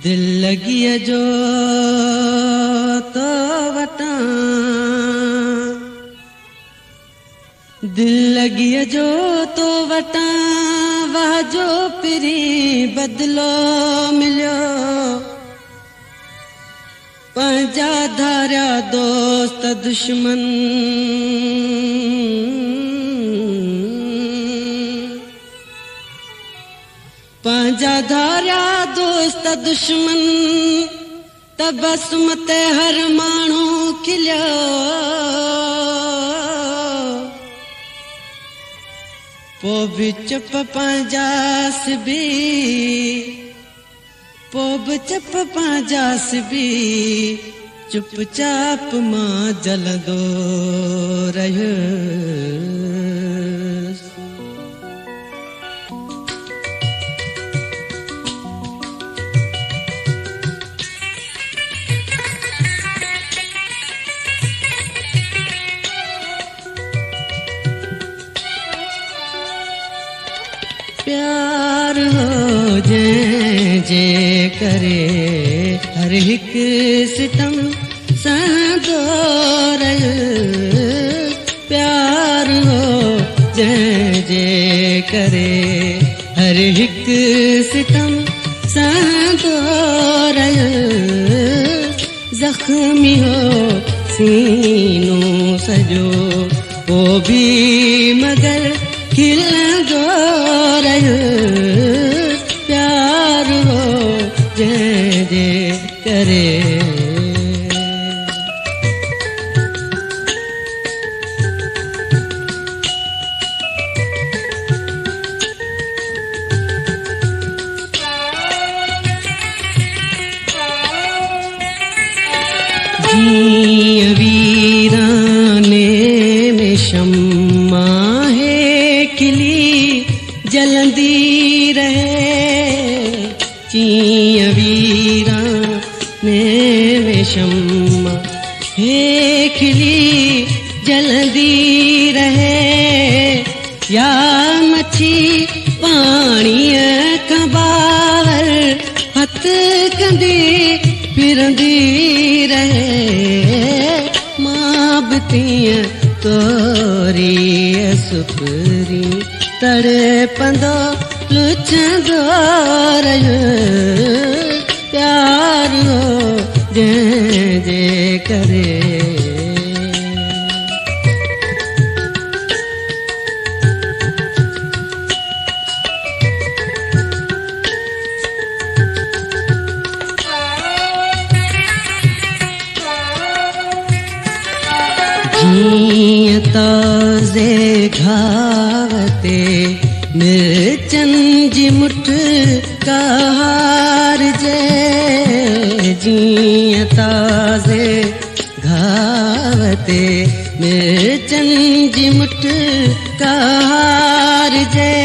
दिल लगी जो तो वटा, दिल लगी जो तो वटा, वह जो पिरी बदलो मिलो। पंजा धारा दोस्त दुश्मन, पंजा धारा दोस्त दुश्मन, तबसुम ते हर माण्हू खिलियो। पो भी चुप पंजास भी, पो भी चुप पंजास भी, चुपचाप मां जलंदो रहियो। प्यार हो जे करे हर हिक सितम सहंदो रहियो। प्यार हो जे करे हर हिक सितम सहंदो रहियो। जख्मी हो सीनो सजो, वो भी मगर खिलंदो रहियो। प्यार हो जे करे। जीअं वीराने में शम्मा है खिली जलंदी रहे। जीअं वीराने में शम्मा है खिली जलंदी रहे। या मच्छी पाणीअ खां ॿाहिर हथ कंदी फिरंदी रहे। मां बि तीअं तोरी सुपरी तड़पंदो लुचंदो रहियो। प्यार हो जे करे। जीअं ताज़े घावते मिर्चन जी मुठ कहार जे। जीअं ताज़े घावते मिर्चन जी मुठ कहार जे।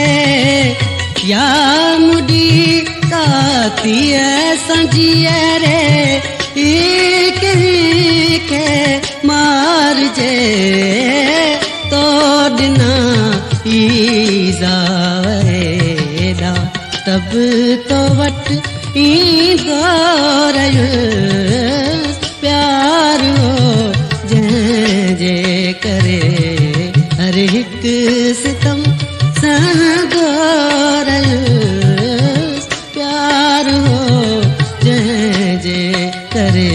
या मुड़ी कातीअ संजीअरे के मार जे। तो डिना ईज़ावेदा तब तो वट ईंदो रहियो। प्यार हो जे करे हर हिक सितम सहंदो रहियो। प्यार हो जे करे।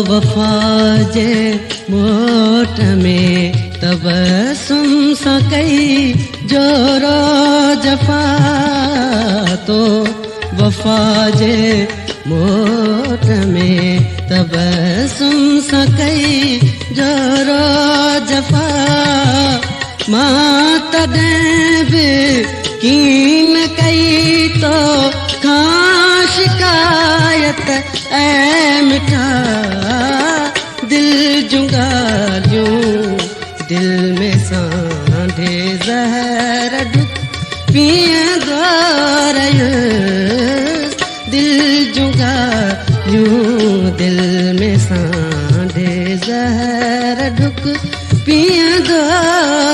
वफा जे मोट में तबसुम सां कई जोरो जफ़ा। तो वफा जे मोट में तबसुम सां कई जोरो जफ़ा। मां तॾहिं बि कीन कई तो खां शिकायत ऐ मिठा। दिल जूं ॻाल्हियूं दिल में सांढे ज़हर पीअंदो रहियो। ज़हर ढुक पीअंदो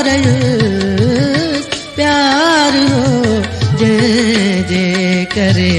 रहियुसि प्यार हो जंहिंजे करे